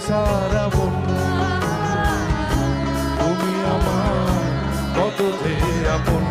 সারা মন তুমি আমার কত যে আপন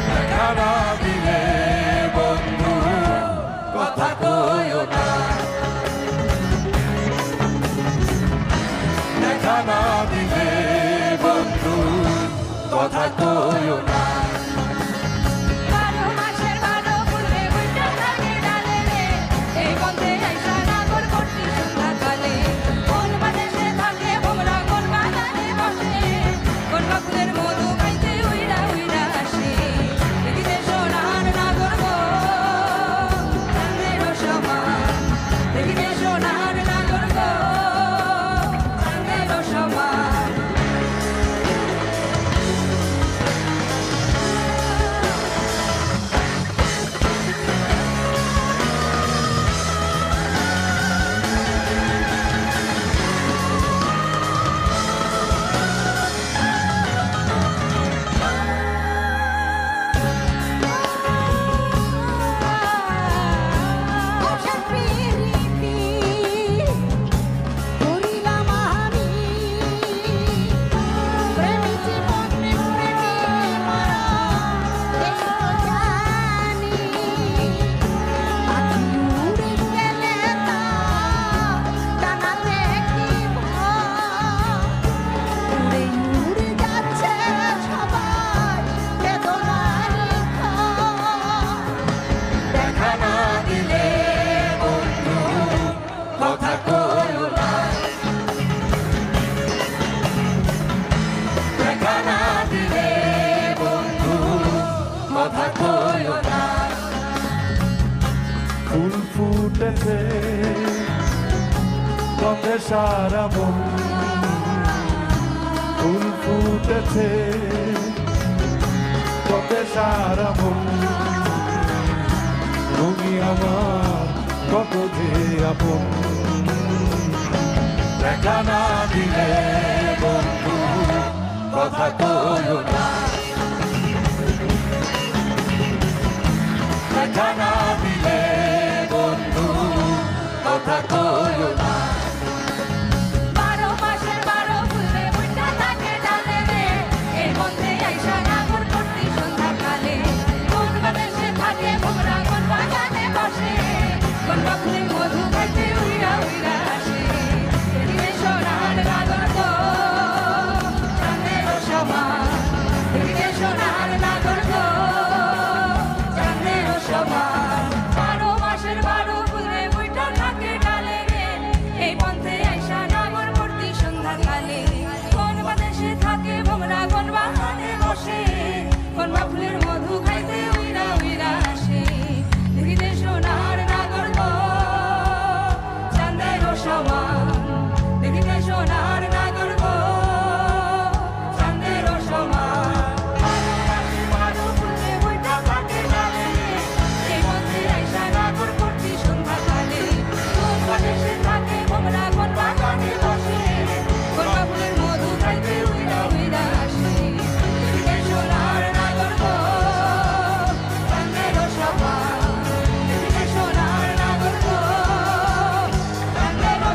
দেখা না দিলে বন্ধু কথা কইও না দেখা না দিলে বন্ধু কথা কইও না ফুল ফুটেছে গন্ধে সারা মন ফুল ফুটেছে গন্ধে সারা মন তুমি আমার কত যে আপন দেখা না দিলে বন্ধু কথা কইও না দেখা না দিলে বন্ধু কথা কইও না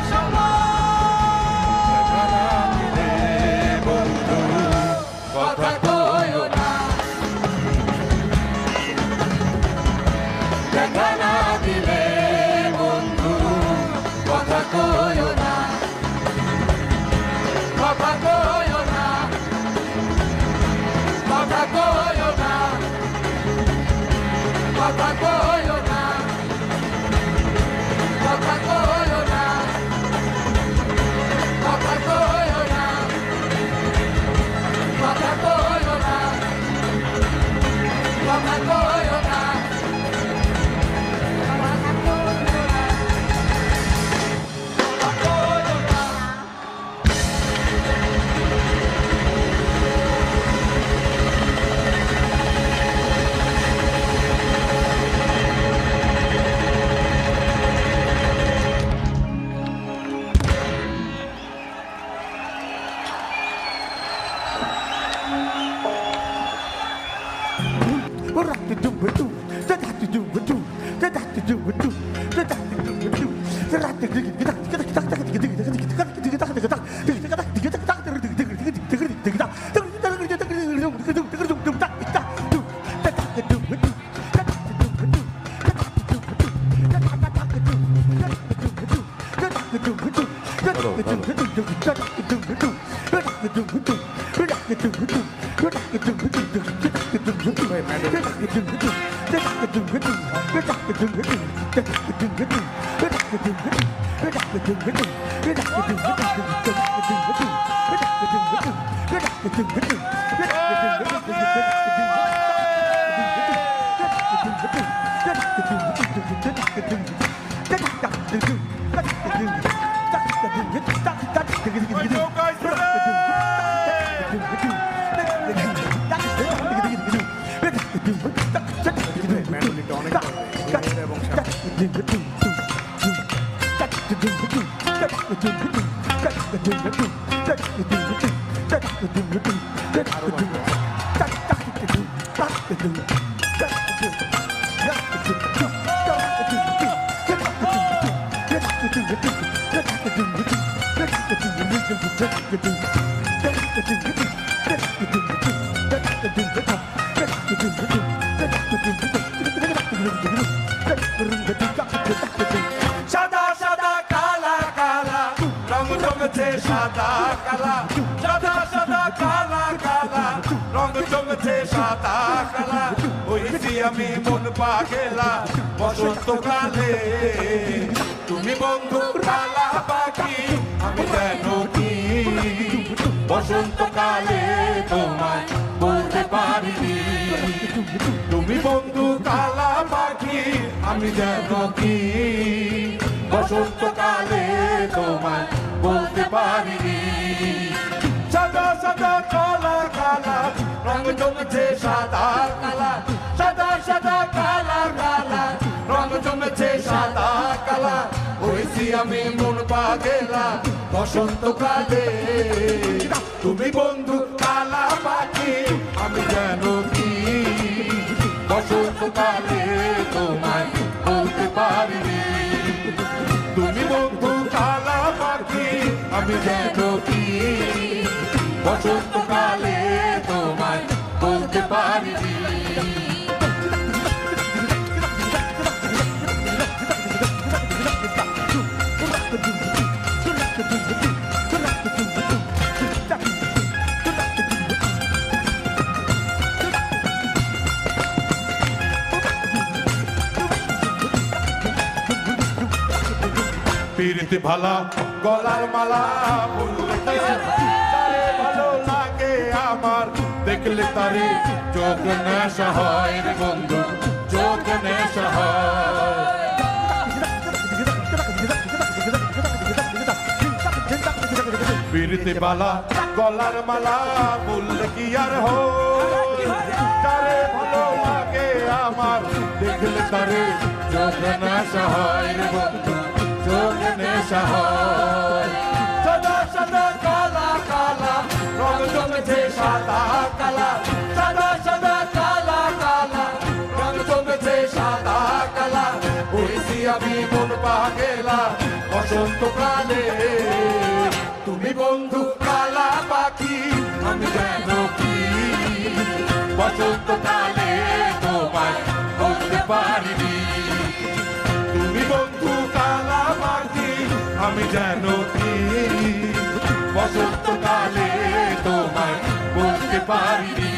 Show সাদা সাদা কালা কালা রং জমেছে সাদা কালা সাদা সাদা কালা কালা রং জমেছে সাদা কালা হয়েছি আমি মন পাগেলা বসন্তকালে তুমি বন্ধু কালা পাখি আমি যেন কি বসন্তকালে তোমায় বলতে পারিনি তুমি বন্ধু কালা পাখি আমি যেন কি বসন্তকালে তোমায় বলতে পারিনি সাদা সাদা কালা কালা রং জমেছে সাদা কালা সাদা সাদা কালা কালা রং জমেছে সাদা কালা হয়েছি আমি মন পাগেলা বসন্তকালে তুমি বন্ধু কালা পাখি আমি যেন কি বসন্তকালে তোমায় বলতে পারিনি তুমি বন্ধু কালা পাখি আমি যেন কি বসন্তকালে তোমায় বলতে পারিনি পিরিতি ভালা গলার মালা বললে তারে ভালো লাগে আমার দেখলে তারে চোখ নেশা হয় রে বন্ধু চোখ নেশা হয় পিরিতি বালা গলার মালা বললে কি আর তারে ভালো লাগে আমার দেখলে তারে চোখ নেশা হয় রে বন্ধু চোখ নেশা হয় সাদা সাদা কালা কালা রং জমেছে সাদা কালা সাদা সাদা কালা কালা রং জমেছে সাদা কালা হয়েছি আমি মন পাগেলা বসন্তকালে তুমি বন্ধু কালা পাখি আমি যেন কি বসন্তকালে তোমায় বলতে পারিনি তুমি বন্ধু কালা পাখি আমি যেন কি বসন্তকালে তোমায় বলতে পারিনি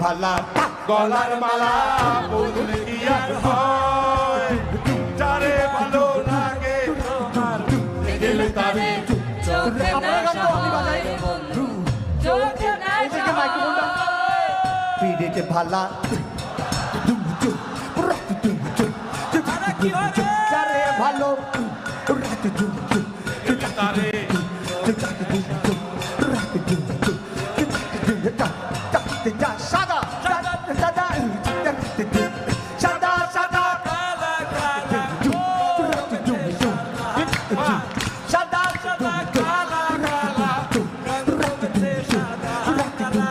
ভালা গলার মালা বদলে কি আর হয় যারে ভালো লাগে তোমার দেখলে তারে চোখে নেশা হয় রে বন্ধু চোখে নেশা হয় পিড়িতে ভালা যারে ভালো তারে সাদা সাদা সাদা সাদা সাদা কালা কালা সাদা সাদা কালা কালা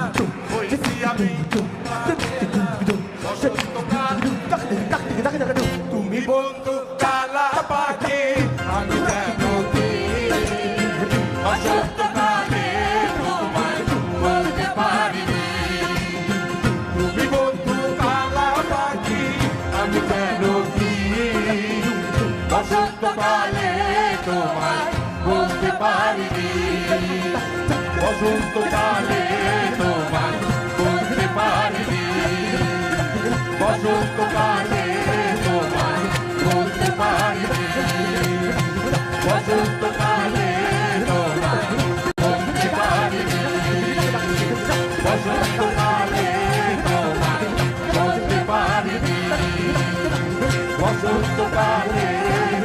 হইছি আমি বসন্তকাল তুমি বন্ধু কালা পাখি আমি যেন বসন্তকালে তোমায় বলতে পারিনি তুমি বন্ধু কালা পাখি আমি যেন বসন্তকালে তোমায় বলতে পারিনি বসন্তকালে তোমায় বলতে পারিনি বসন্তকালে তোমায় বলতে পারিনি বসন্তকালে তোমায় বলতে পারিনি বসন্তকালে তোমায় বলতে পারিনি বসন্তকালে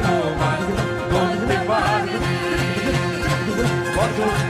তোমায় বলতে পারিনি বসন্ত